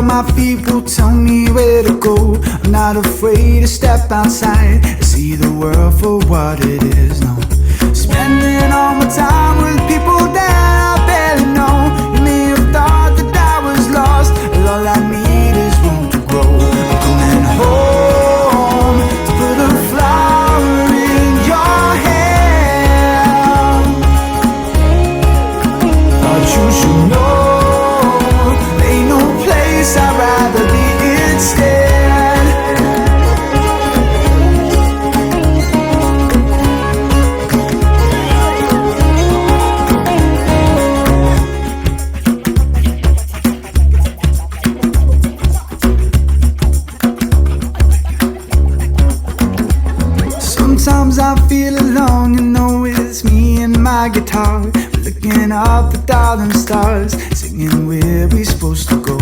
world, my feet will tell me where to go. I'm not afraid to step outside and see the world for what it is. No, spending all my time with people that I barely know. You may have thought that I was lost, but all I need is room to grow. I'm coming home to put a flower in your hand. But you should know there ain't no place I'd rather be instead. Sometimes I feel alone, you know it's me and my guitar. We're looking up at all them stars, singing where we supposed to go.